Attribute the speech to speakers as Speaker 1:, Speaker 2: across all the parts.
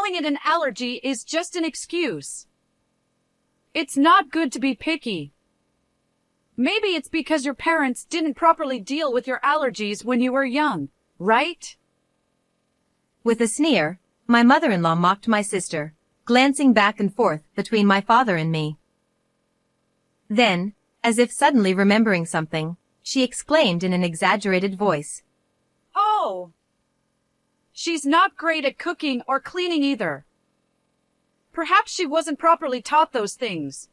Speaker 1: calling it an allergy is just an excuse. It's not good to be picky. Maybe it's because your parents didn't properly deal with your allergies when you were young, right?
Speaker 2: With a sneer, my mother-in-law mocked my sister, glancing back and forth between my father and me. Then, as if suddenly remembering something, she exclaimed in an exaggerated voice,
Speaker 1: "Oh! She's not great at cooking or cleaning either. Perhaps she wasn't properly taught those things."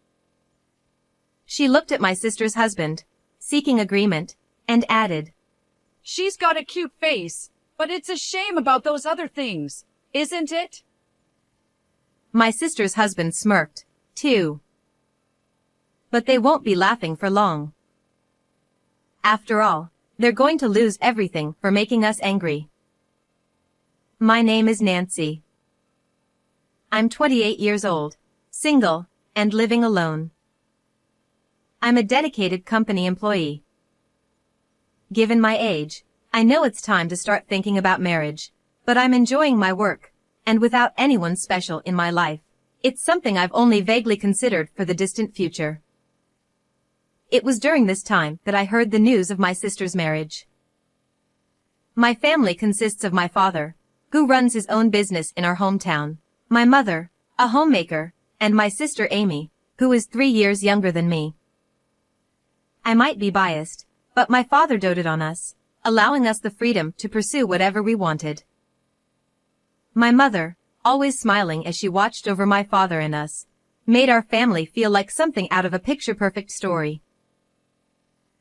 Speaker 2: She looked at my sister's husband, seeking agreement, and added,
Speaker 1: "She's got a cute face, but it's a shame about those other things, isn't it?"
Speaker 2: My sister's husband smirked, too. But they won't be laughing for long. After all, they're going to lose everything for making us angry. My name is Nancy. I'm 28 years old, single, and living alone. I'm a dedicated company employee. Given my age, I know it's time to start thinking about marriage, but I'm enjoying my work, and without anyone special in my life, it's something I've only vaguely considered for the distant future. It was during this time that I heard the news of my sister's marriage. My family consists of my father, who runs his own business in our hometown, my mother, a homemaker, and my sister Amy, who is 3 years younger than me. I might be biased, but my father doted on us, allowing us the freedom to pursue whatever we wanted. My mother, always smiling as she watched over my father and us, made our family feel like something out of a picture-perfect story.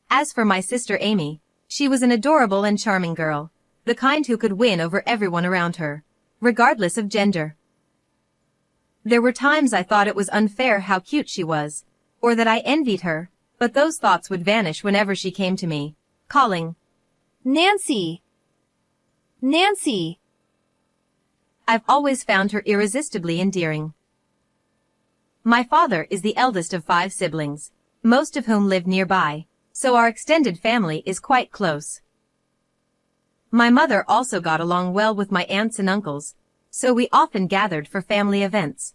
Speaker 2: As for my sister Amy, she was an adorable and charming girl, the kind who could win over everyone around her, regardless of gender. There were times I thought it was unfair how cute she was, or that I envied her, but those thoughts would vanish whenever she came to me, calling, "Nancy! Nancy!" I've always found her irresistibly endearing. My father is the eldest of 5 siblings, most of whom live nearby, so our extended family is quite close. My mother also got along well with my aunts and uncles, so we often gathered for family events.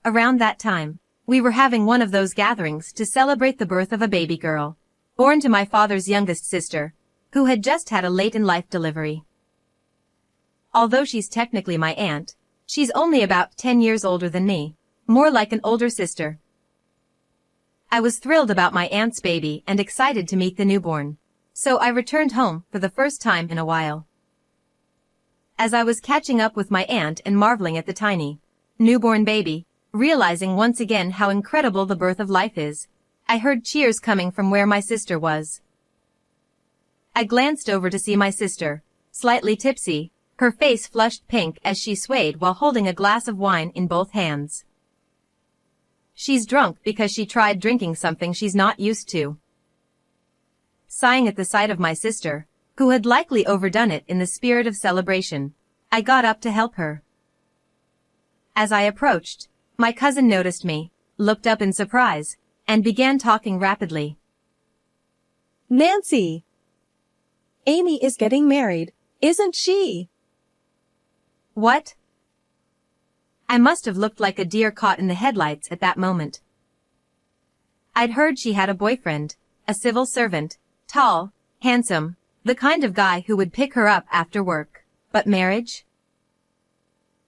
Speaker 2: Around that time, we were having one of those gatherings to celebrate the birth of a baby girl, born to my father's youngest sister, who had just had a late-in-life delivery. Although she's technically my aunt, she's only about 10 years older than me, more like an older sister. I was thrilled about my aunt's baby and excited to meet the newborn, so I returned home for the first time in a while. As I was catching up with my aunt and marveling at the tiny, newborn baby, realizing once again how incredible the birth of life is, I heard cheers coming from where my sister was. I glanced over to see my sister, slightly tipsy, her face flushed pink as she swayed while holding a glass of wine in both hands. She's drunk because she tried drinking something she's not used to. Sighing at the sight of my sister, who had likely overdone it in the spirit of celebration, I got up to help her. As I approached, my cousin noticed me, looked up in surprise, and began talking rapidly.
Speaker 3: "Nancy! Amy is getting married, isn't she?"
Speaker 2: What? I must have looked like a deer caught in the headlights at that moment. I'd heard she had a boyfriend, a civil servant, tall, handsome, the kind of guy who would pick her up after work, but marriage?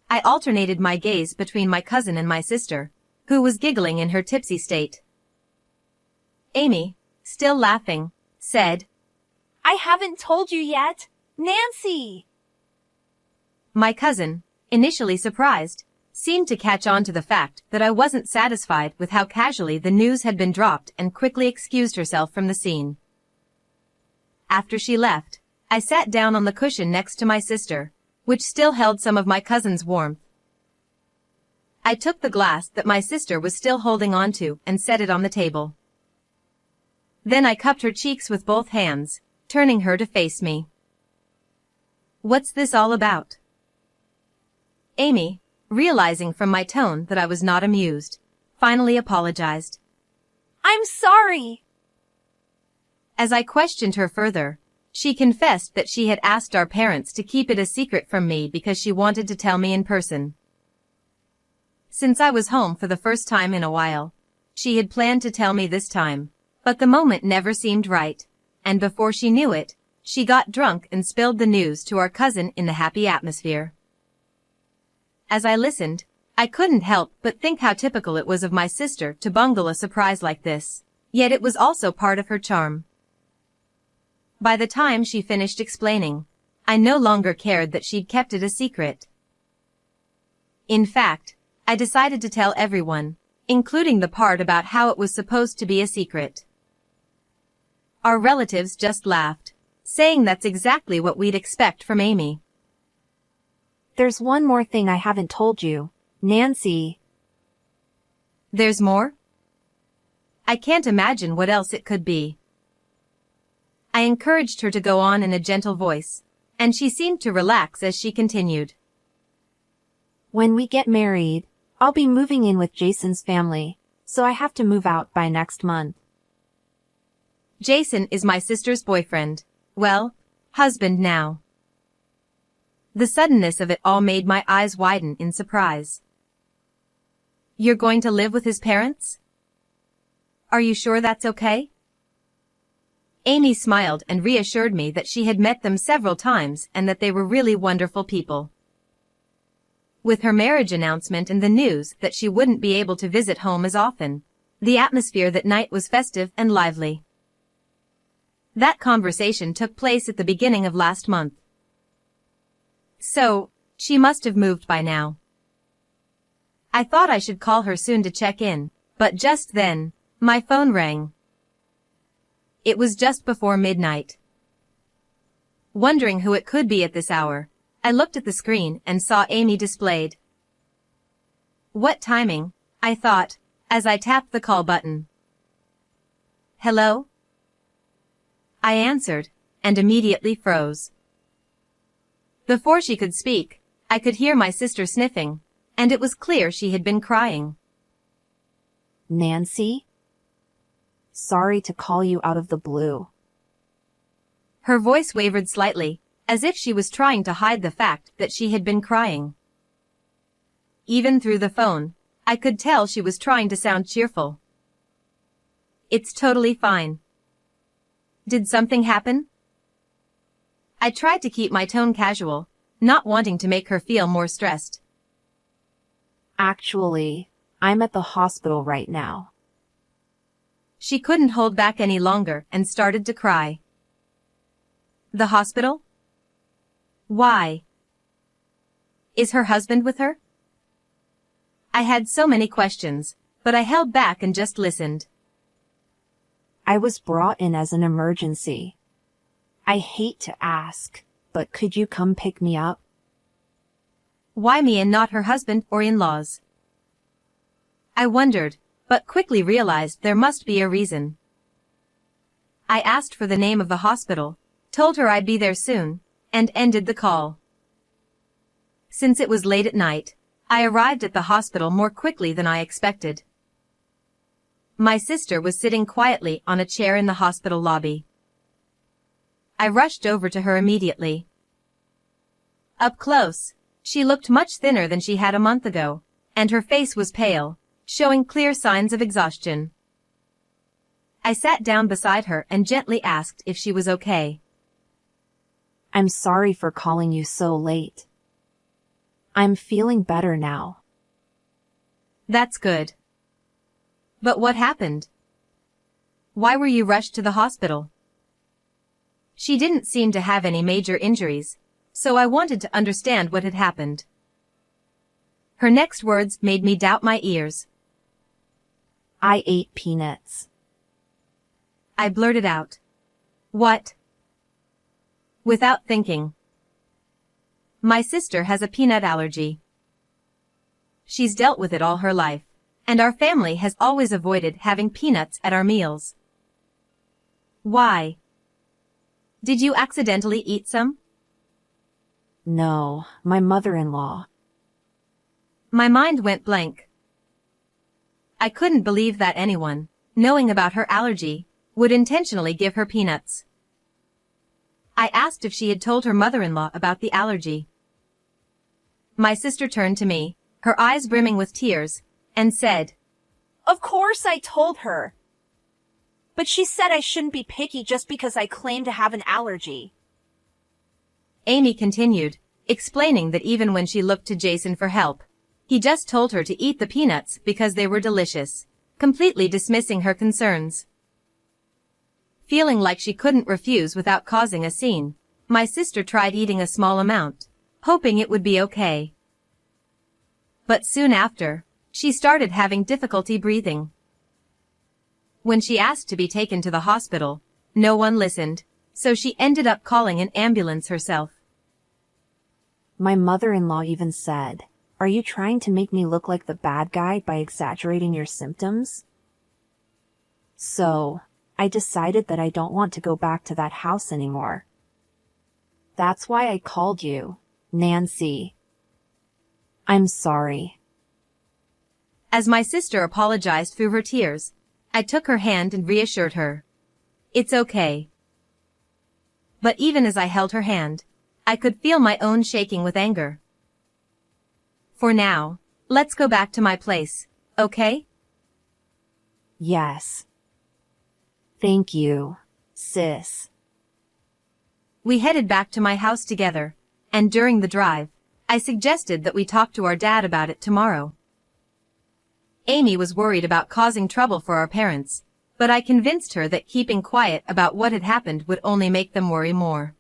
Speaker 2: I alternated my gaze between my cousin and my sister, who was giggling in her tipsy state. Amy, still laughing, said,
Speaker 4: "I haven't told you yet, Nancy!"
Speaker 2: My cousin, initially surprised, seemed to catch on to the fact that I wasn't satisfied with how casually the news had been dropped and quickly excused herself from the scene. After she left, I sat down on the cushion next to my sister, which still held some of my cousin's warmth. I took the glass that my sister was still holding onto and set it on the table. Then I cupped her cheeks with both hands, turning her to face me. "What's this all about?" Amy, realizing from my tone that I was not amused, finally apologized.
Speaker 4: "I'm sorry."
Speaker 2: As I questioned her further, She confessed that she had asked our parents to keep it a secret from me because she wanted to tell me in person. Since I was home for the first time in a while, she had planned to tell me this time, but the moment never seemed right, and before she knew it, she got drunk and spilled the news to our cousin in the happy atmosphere. As I listened, I couldn't help but think how typical it was of my sister to bungle a surprise like this, yet it was also part of her charm. By the time she finished explaining, I no longer cared that she'd kept it a secret. In fact, I decided to tell everyone, including the part about how it was supposed to be a secret. Our relatives just laughed, saying that's exactly what we'd expect from Amy.
Speaker 4: There's one more thing I haven't told you, Nancy.
Speaker 2: There's more? I can't imagine what else it could be. I encouraged her to go on in a gentle voice, and she seemed to relax as she continued.
Speaker 4: When we get married, I'll be moving in with Jason's family, so I have to move out by next month.
Speaker 2: Jason is my sister's boyfriend. Well, husband now. The suddenness of it all made my eyes widen in surprise. You're going to live with his parents? Are you sure that's okay? Amy smiled and reassured me that she had met them several times and that they were really wonderful people. With her marriage announcement and the news that she wouldn't be able to visit home as often, the atmosphere that night was festive and lively. That conversation took place at the beginning of last month. So, she must have moved by now. I thought I should call her soon to check in, but just then, my phone rang. It was just before midnight. Wondering who it could be at this hour, I looked at the screen and saw Amy displayed. What timing, I thought, as I tapped the call button. Hello? I answered, and immediately froze. Before she could speak, I could hear my sister sniffing, and it was clear she had been crying.
Speaker 4: Nancy? Sorry to call you out of the blue.
Speaker 2: Her voice wavered slightly, as if she was trying to hide the fact that she had been crying. Even through the phone, I could tell she was trying to sound cheerful. It's totally fine. Did something happen? I tried to keep my tone casual, not wanting to make her feel more stressed.
Speaker 4: Actually, I'm at the hospital right now.
Speaker 2: She couldn't hold back any longer and started to cry. The hospital? Why? Is her husband with her? I had so many questions, but I held back and just listened.
Speaker 4: I was brought in as an emergency. I hate to ask, but could you come pick me up?
Speaker 2: Why me and not her husband or in-laws? I wondered, but quickly realized there must be a reason. I asked for the name of the hospital, told her I'd be there soon, and ended the call. Since it was late at night, I arrived at the hospital more quickly than I expected. My sister was sitting quietly on a chair in the hospital lobby. I rushed over to her immediately. Up close, she looked much thinner than she had a month ago, and her face was pale, showing clear signs of exhaustion. I sat down beside her and gently asked if she was okay.
Speaker 4: I'm sorry for calling you so late. I'm feeling better now.
Speaker 2: That's good. But what happened? Why were you rushed to the hospital? She didn't seem to have any major injuries, so I wanted to understand what had happened. Her next words made me doubt my ears.
Speaker 4: I ate peanuts.
Speaker 2: I blurted out. What? Without thinking. My sister has a peanut allergy. She's dealt with it all her life, and our family has always avoided having peanuts at our meals. Why? Did you accidentally eat some?
Speaker 4: No, my mother-in-law.
Speaker 2: My mind went blank. I couldn't believe that anyone, knowing about her allergy, would intentionally give her peanuts. I asked if she had told her mother-in-law about the allergy. My sister turned to me, her eyes brimming with tears, and said,
Speaker 4: Of course I told her. But she said I shouldn't be picky just because I claim to have an allergy.
Speaker 2: Amy continued, explaining that even when she looked to Jason for help, he just told her to eat the peanuts because they were delicious, completely dismissing her concerns. Feeling like she couldn't refuse without causing a scene, my sister tried eating a small amount, hoping it would be okay. But soon after, she started having difficulty breathing. When she asked to be taken to the hospital, no one listened, so she ended up calling an ambulance herself.
Speaker 4: My mother-in-law even said, Are you trying to make me look like the bad guy by exaggerating your symptoms? So, I decided that I don't want to go back to that house anymore. That's why I called you, Nancy. I'm sorry.
Speaker 2: As my sister apologized through her tears, I took her hand and reassured her. It's okay. But even as I held her hand, I could feel my own shaking with anger. For now, let's go back to my place, okay?
Speaker 4: Yes. Thank you, sis.
Speaker 2: We headed back to my house together, and during the drive, I suggested that we talk to our dad about it tomorrow. Amy was worried about causing trouble for our parents, but I convinced her that keeping quiet about what had happened would only make them worry more.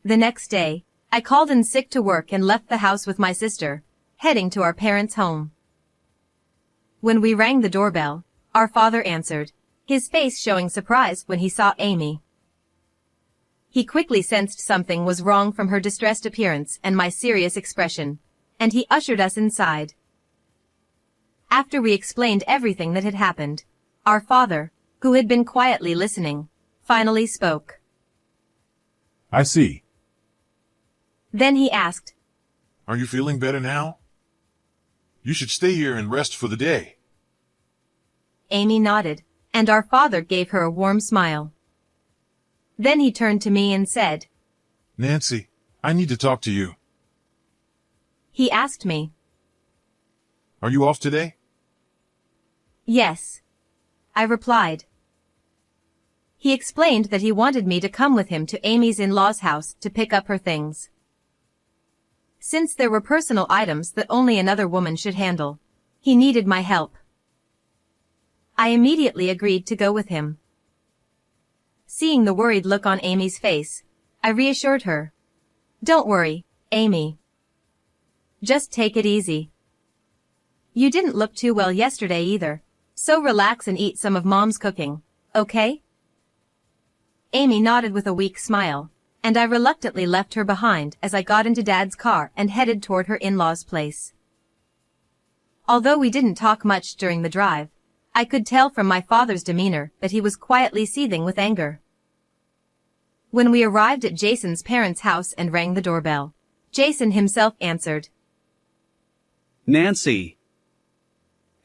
Speaker 2: The next day, I called in sick to work and left the house with my sister, heading to our parents' home. When we rang the doorbell, our father answered, his face showing surprise when he saw Amy. He quickly sensed something was wrong from her distressed appearance and my serious expression, and he ushered us inside. After we explained everything that had happened, our father, who had been quietly listening, finally spoke.
Speaker 5: I see.
Speaker 2: Then he asked,
Speaker 5: Are you feeling better now? You should stay here and rest for the day.
Speaker 2: Amy nodded, and our father gave her a warm smile. Then he turned to me and said,
Speaker 5: Nancy, I need to talk to you.
Speaker 2: He asked me,
Speaker 5: Are you off today?
Speaker 2: Yes. I replied. He explained that he wanted me to come with him to Amy's in-laws' house to pick up her things. Since there were personal items that only another woman should handle, he needed my help. I immediately agreed to go with him. Seeing the worried look on Amy's face, I reassured her. Don't worry, Amy. Just take it easy. You didn't look too well yesterday either, so relax and eat some of Mom's cooking, okay? Amy nodded with a weak smile, and I reluctantly left her behind as I got into Dad's car and headed toward her in-laws' place. Although we didn't talk much during the drive, I could tell from my father's demeanor that he was quietly seething with anger. When we arrived at Jason's parents' house and rang the doorbell, Jason himself answered.
Speaker 6: Nancy.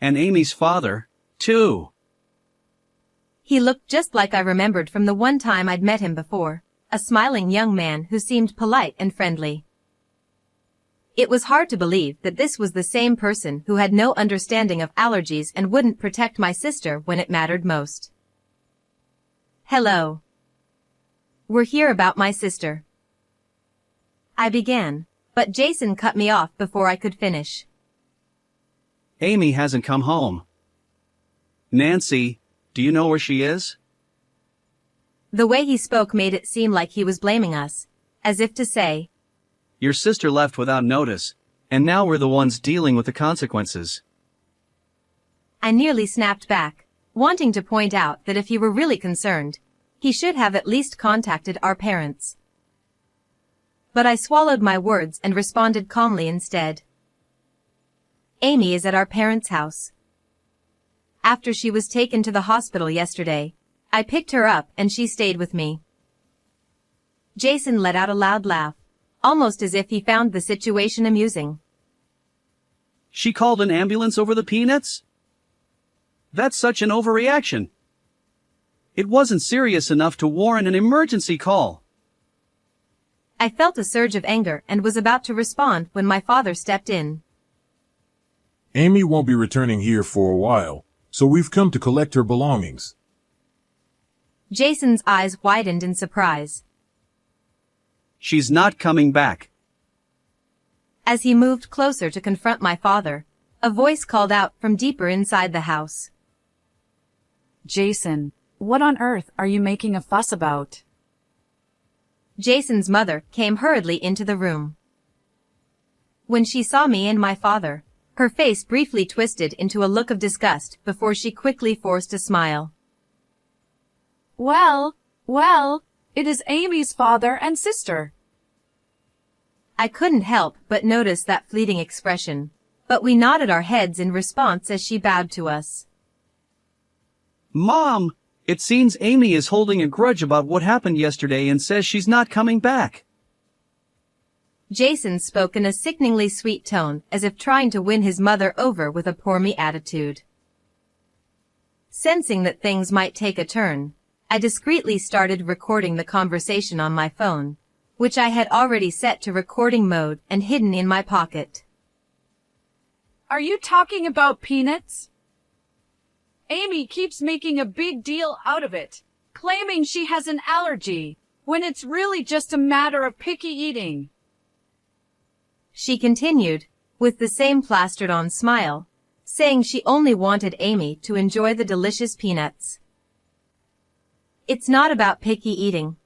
Speaker 6: And Amy's father, too.
Speaker 2: He looked just like I remembered from the one time I'd met him before, a smiling young man who seemed polite and friendly. It was hard to believe that this was the same person who had no understanding of allergies and wouldn't protect my sister when it mattered most. Hello. We're here about my sister. I began, but Jason cut me off before I could finish.
Speaker 6: Amy hasn't come home. Nancy, do you know where she is?
Speaker 2: The way he spoke made it seem like he was blaming us, as if to say,
Speaker 6: Your sister left without notice, and now we're the ones dealing with the consequences.
Speaker 2: I nearly snapped back, wanting to point out that if he were really concerned, he should have at least contacted our parents. But I swallowed my words and responded calmly instead. Amy is at our parents' house. After she was taken to the hospital yesterday, I picked her up and she stayed with me. Jason let out a loud laugh, almost as if he found the situation amusing.
Speaker 6: She called an ambulance over the peanuts? That's such an overreaction. It wasn't serious enough to warrant an emergency call.
Speaker 2: I felt a surge of anger and was about to respond when my father stepped in.
Speaker 5: Amy won't be returning here for a while, so we've come to collect her belongings.
Speaker 2: Jason's eyes widened in surprise.
Speaker 6: She's not coming back.
Speaker 2: As he moved closer to confront my father, a voice called out from deeper inside the house.
Speaker 1: Jason, what on earth are you making a fuss about?
Speaker 2: Jason's mother came hurriedly into the room. When she saw me and my father, her face briefly twisted into a look of disgust before she quickly forced a smile.
Speaker 1: Well, it is Amy's father and sister.
Speaker 2: I couldn't help but notice that fleeting expression, but we nodded our heads in response as she bowed to us.
Speaker 6: Mom, it seems Amy is holding a grudge about what happened yesterday and says she's not coming back.
Speaker 2: Jason spoke in a sickeningly sweet tone, as if trying to win his mother over with a poor me attitude. Sensing that things might take a turn, I discreetly started recording the conversation on my phone, which I had already set to recording mode and hidden in my pocket.
Speaker 1: Are you talking about peanuts? Amy keeps making a big deal out of it, claiming she has an allergy, when it's really just a matter of picky eating.
Speaker 2: She continued, with the same plastered-on smile, saying she only wanted Amy to enjoy the delicious peanuts. It's not about picky eating.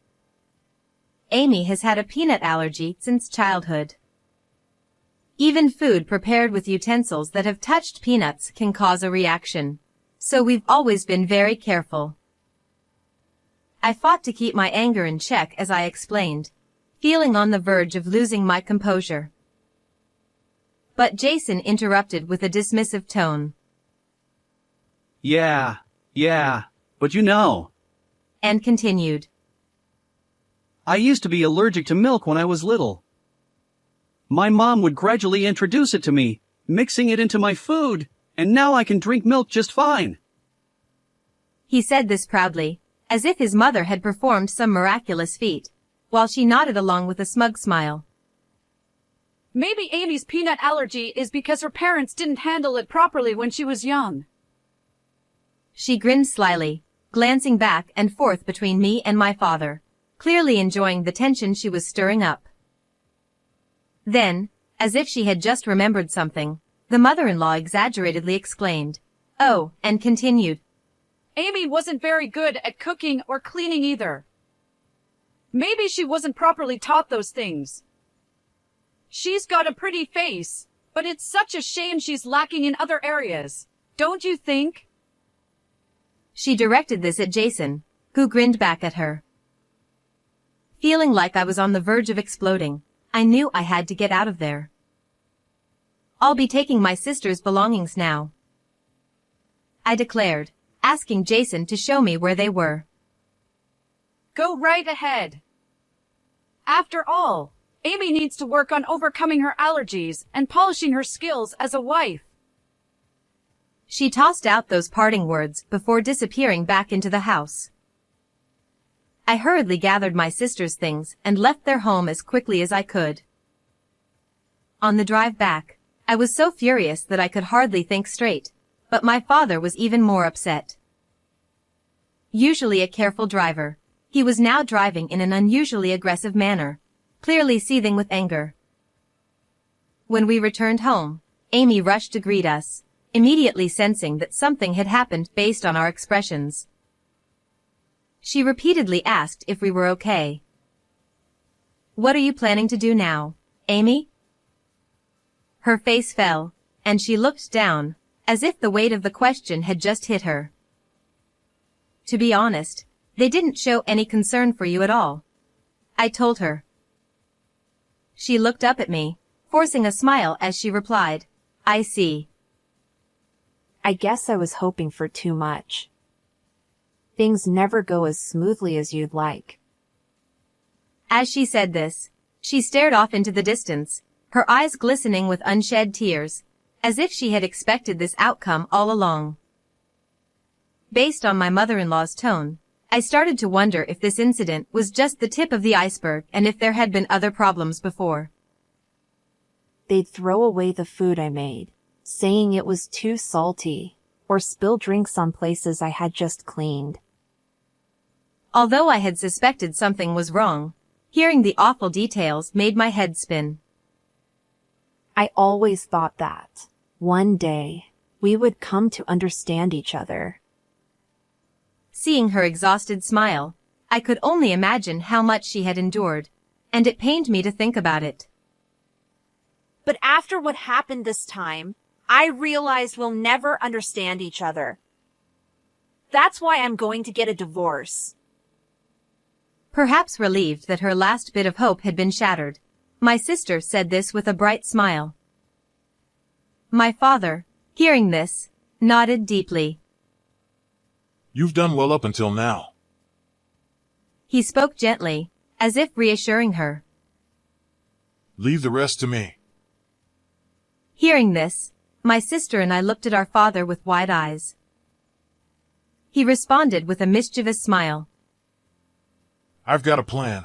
Speaker 2: Amy has had a peanut allergy since childhood. Even food prepared with utensils that have touched peanuts can cause a reaction, so we've always been very careful. I fought to keep my anger in check as I explained, feeling on the verge of losing my composure. But Jason interrupted with a dismissive tone.
Speaker 6: Yeah, but you know.
Speaker 2: And continued.
Speaker 6: I used to be allergic to milk when I was little. My mom would gradually introduce it to me, mixing it into my food, and now I can drink milk just fine.
Speaker 2: He said this proudly, as if his mother had performed some miraculous feat, while she nodded along with a smug smile.
Speaker 1: Maybe Amy's peanut allergy is because her parents didn't handle it properly when she was young.
Speaker 2: She grinned slyly, glancing back and forth between me and my father, clearly enjoying the tension she was stirring up. Then, as if she had just remembered something, the mother-in-law exaggeratedly exclaimed, "Oh," and continued.
Speaker 1: Amy wasn't very good at cooking or cleaning either. Maybe she wasn't properly taught those things. She's got a pretty face, but it's such a shame she's lacking in other areas, don't you think?
Speaker 2: She directed this at Jason, who grinned back at her. Feeling like I was on the verge of exploding, I knew I had to get out of there. I'll be taking my sister's belongings now, I declared, asking Jason to show me where they were.
Speaker 1: Go right ahead. After all, Amy needs to work on overcoming her allergies and polishing her skills as a wife.
Speaker 2: She tossed out those parting words before disappearing back into the house. I hurriedly gathered my sister's things and left their home as quickly as I could. On the drive back, I was so furious that I could hardly think straight, but my father was even more upset. Usually a careful driver, he was now driving in an unusually aggressive manner, clearly seething with anger. When we returned home, Amy rushed to greet us, immediately sensing that something had happened based on our expressions. She repeatedly asked if we were okay. "What are you planning to do now, Amy?" Her face fell, and she looked down, as if the weight of the question had just hit her. "To be honest, they didn't show any concern for you at all," I told her. She looked up at me, forcing a smile as she replied, "I see."
Speaker 4: I guess I was hoping for too much. Things never go as smoothly as you'd like.
Speaker 2: As she said this, she stared off into the distance, her eyes glistening with unshed tears, as if she had expected this outcome all along. Based on my mother-in-law's tone, I started to wonder if this incident was just the tip of the iceberg and if there had been other problems before.
Speaker 4: They'd throw away the food I made, saying it was too salty, or spill drinks on places I had just cleaned.
Speaker 2: Although I had suspected something was wrong, hearing the awful details made my head spin.
Speaker 4: I always thought that one day we would come to understand each other.
Speaker 2: Seeing her exhausted smile, I could only imagine how much she had endured, and it pained me to think about it.
Speaker 4: But after what happened this time, I realized we'll never understand each other. That's why I'm going to get a divorce.
Speaker 2: Perhaps relieved that her last bit of hope had been shattered, my sister said this with a bright smile. My father, hearing this, nodded deeply.
Speaker 5: You've done well up until now.
Speaker 2: He spoke gently, as if reassuring her.
Speaker 5: Leave the rest to me.
Speaker 2: Hearing this, my sister and I looked at our father with wide eyes. He responded with a mischievous smile.
Speaker 5: I've got a plan.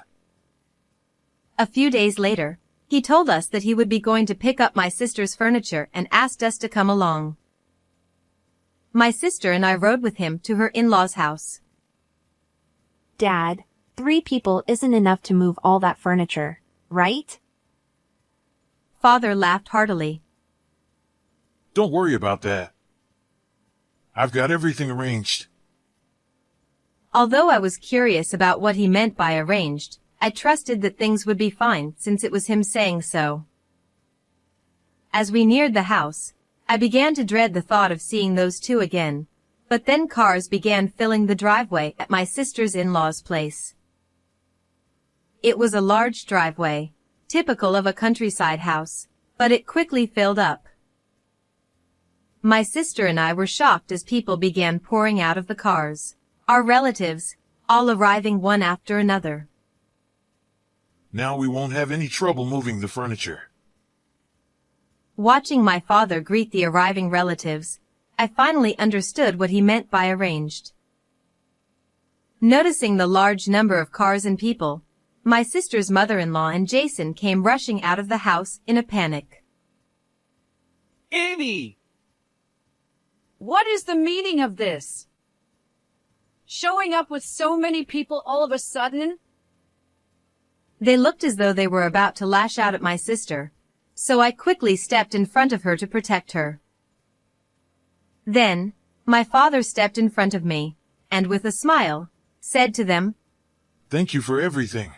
Speaker 2: A few days later, he told us that he would be going to pick up my sister's furniture and asked us to come along. My sister and I rode with him to her in-laws' house.
Speaker 4: Dad, 3 people isn't enough to move all that furniture, right?
Speaker 2: Father laughed heartily.
Speaker 5: Don't worry about that. I've got everything arranged.
Speaker 2: Although I was curious about what he meant by arranged, I trusted that things would be fine since it was him saying so. As we neared the house, I began to dread the thought of seeing those 2 again, but then cars began filling the driveway at my sister's in-laws' place. It was a large driveway, typical of a countryside house, but it quickly filled up. My sister and I were shocked as people began pouring out of the cars, our relatives, all arriving one after another.
Speaker 5: Now we won't have any trouble moving the furniture.
Speaker 2: Watching my father greet the arriving relatives, I finally understood what he meant by arranged. Noticing the large number of cars and people, my sister's mother-in-law and Jason came rushing out of the house in a panic.
Speaker 6: Amy!
Speaker 1: What is the meaning of this? Showing up with so many people all of a sudden?
Speaker 2: They looked as though they were about to lash out at my sister, so I quickly stepped in front of her to protect her. Then, my father stepped in front of me, and with a smile, said to them,
Speaker 5: Thank you for everything.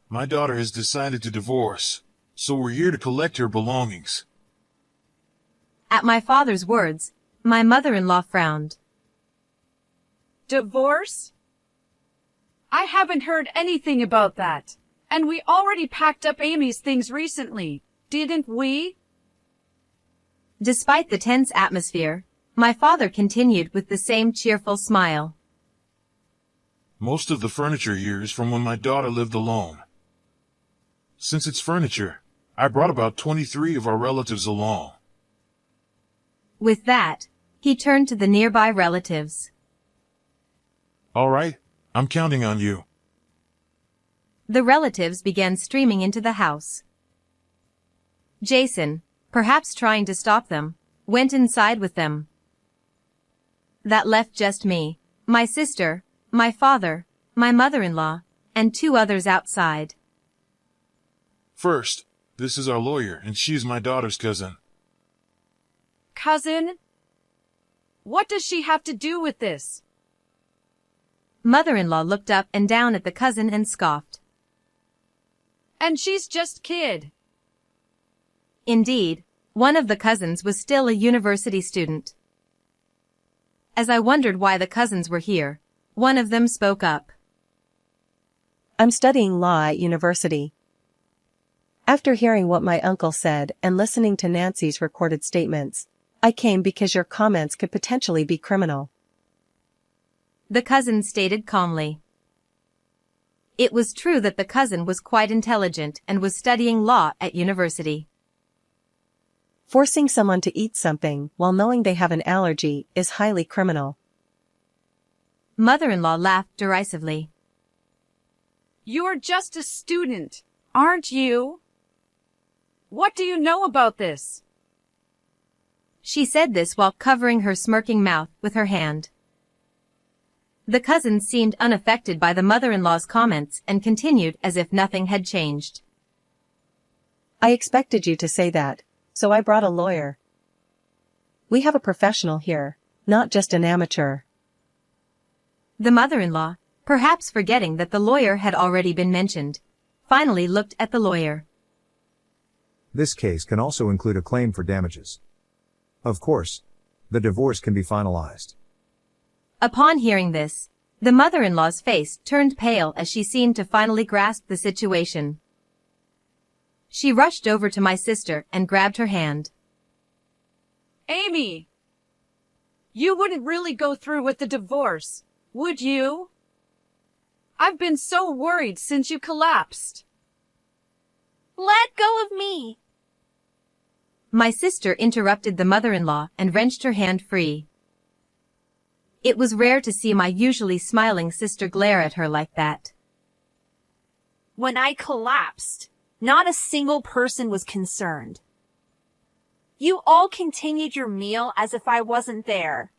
Speaker 5: My daughter has decided to divorce, so we're here to collect her belongings.
Speaker 2: At my father's words, my mother-in-law frowned.
Speaker 1: Divorce? I haven't heard anything about that. And we already packed up Amy's things recently, didn't we?
Speaker 2: Despite the tense atmosphere, my father continued with the same cheerful smile.
Speaker 5: Most of the furniture here is from when my daughter lived alone. Since it's furniture, I brought about 23 of our relatives along.
Speaker 2: With that, he turned to the nearby relatives.
Speaker 5: All right, I'm counting on you.
Speaker 2: The relatives began streaming into the house. Jason, perhaps trying to stop them, went inside with them. That left just me, my sister, my father, my mother-in-law, and 2 others outside.
Speaker 5: First, this is our lawyer, and she's my daughter's cousin.
Speaker 1: Cousin? What does she have to do with this?
Speaker 2: Mother-in-law looked up and down at the cousin and scoffed.
Speaker 1: And she's just kid.
Speaker 2: Indeed, one of the cousins was still a university student. As I wondered why the cousins were here, one of them spoke up.
Speaker 3: I'm studying law at university. After hearing what my uncle said and listening to Nancy's recorded statements, I came because your comments could potentially be criminal.
Speaker 2: The cousin stated calmly. It was true that the cousin was quite intelligent and was studying law at university.
Speaker 3: Forcing someone to eat something while knowing they have an allergy is highly criminal.
Speaker 2: Mother-in-law laughed derisively.
Speaker 1: You're just a student, aren't you? What do you know about this?
Speaker 2: She said this while covering her smirking mouth with her hand. The cousins seemed unaffected by the mother-in-law's comments and continued as if nothing had changed.
Speaker 3: I expected you to say that, so I brought a lawyer. We have a professional here, not just an amateur.
Speaker 2: The mother-in-law, perhaps forgetting that the lawyer had already been mentioned, finally looked at the lawyer.
Speaker 7: This case can also include a claim for damages. Of course, the divorce can be finalized.
Speaker 2: Upon hearing this, the mother-in-law's face turned pale as she seemed to finally grasp the situation. She rushed over to my sister and grabbed her hand.
Speaker 1: Amy! You wouldn't really go through with the divorce, would you? I've been so worried since you collapsed.
Speaker 4: Let go of me!
Speaker 2: My sister interrupted the mother-in-law and wrenched her hand free. It was rare to see my usually smiling sister glare at her like that.
Speaker 4: When I collapsed, not a single person was concerned. You all continued your meal as if I wasn't there.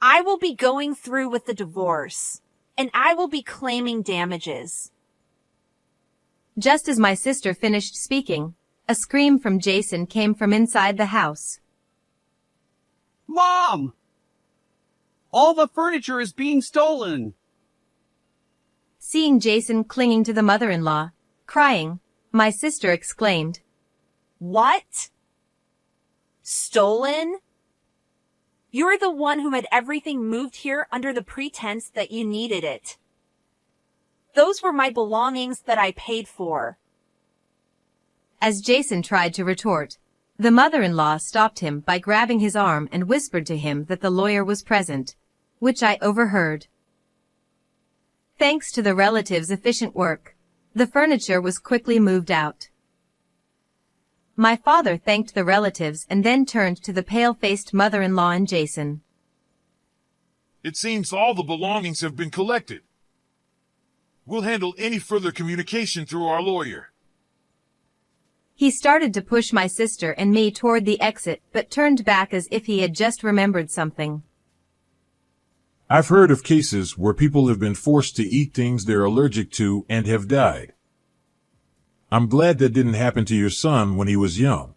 Speaker 4: I will be going through with the divorce, and I will be claiming damages.
Speaker 2: Just as my sister finished speaking, a scream from Jason came from inside the house.
Speaker 6: Mom! All the furniture is being stolen!
Speaker 2: Seeing Jason clinging to the mother-in-law, crying, my sister exclaimed,
Speaker 4: What? Stolen? You're the one who had everything moved here under the pretense that you needed it. Those were my belongings that I paid for.
Speaker 2: As Jason tried to retort, the mother-in-law stopped him by grabbing his arm and whispered to him that the lawyer was present, which I overheard. Thanks to the relatives' efficient work, the furniture was quickly moved out. My father thanked the relatives and then turned to the pale-faced mother-in-law and Jason.
Speaker 5: It seems all the belongings have been collected. We'll handle any further communication through our lawyer.
Speaker 2: He started to push my sister and me toward the exit but turned back as if he had just remembered something.
Speaker 5: I've heard of cases where people have been forced to eat things they're allergic to and have died. I'm glad that didn't happen to your son when he was young.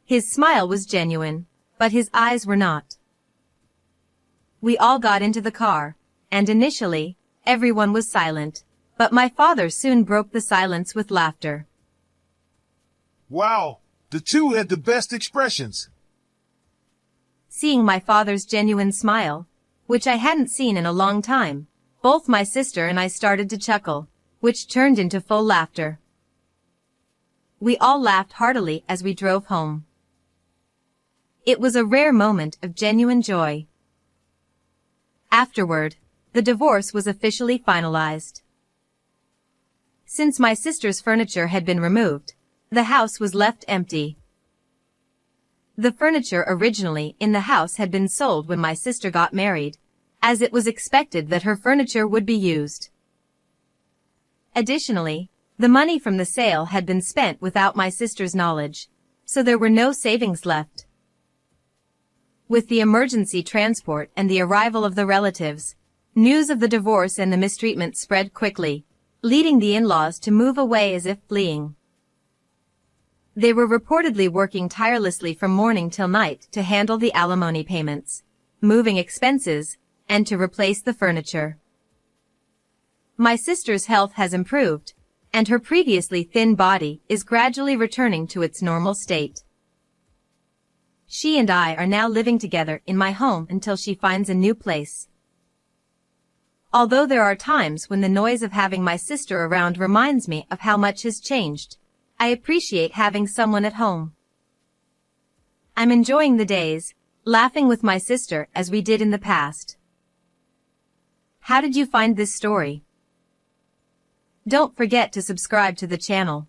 Speaker 2: His smile was genuine, but his eyes were not. We all got into the car, and initially, everyone was silent, but my father soon broke the silence with laughter.
Speaker 5: Wow, the two had the best expressions.
Speaker 2: Seeing my father's genuine smile, which I hadn't seen in a long time, both my sister and I started to chuckle, which turned into full laughter. We all laughed heartily as we drove home. It was a rare moment of genuine joy. Afterward, the divorce was officially finalized. Since my sister's furniture had been removed, the house was left empty. The furniture originally in the house had been sold when my sister got married, as it was expected that her furniture would be used. Additionally, the money from the sale had been spent without my sister's knowledge, so there were no savings left. With the emergency transport and the arrival of the relatives, news of the divorce and the mistreatment spread quickly, leading the in-laws to move away as if fleeing. They were reportedly working tirelessly from morning till night to handle the alimony payments, moving expenses, and to replace the furniture. My sister's health has improved, and her previously thin body is gradually returning to its normal state. She and I are now living together in my home until she finds a new place. Although there are times when the noise of having my sister around reminds me of how much has changed, I appreciate having someone at home. I'm enjoying the days, laughing with my sister as we did in the past. How did you find this story? Don't forget to subscribe to the channel.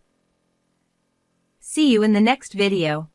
Speaker 2: See you in the next video.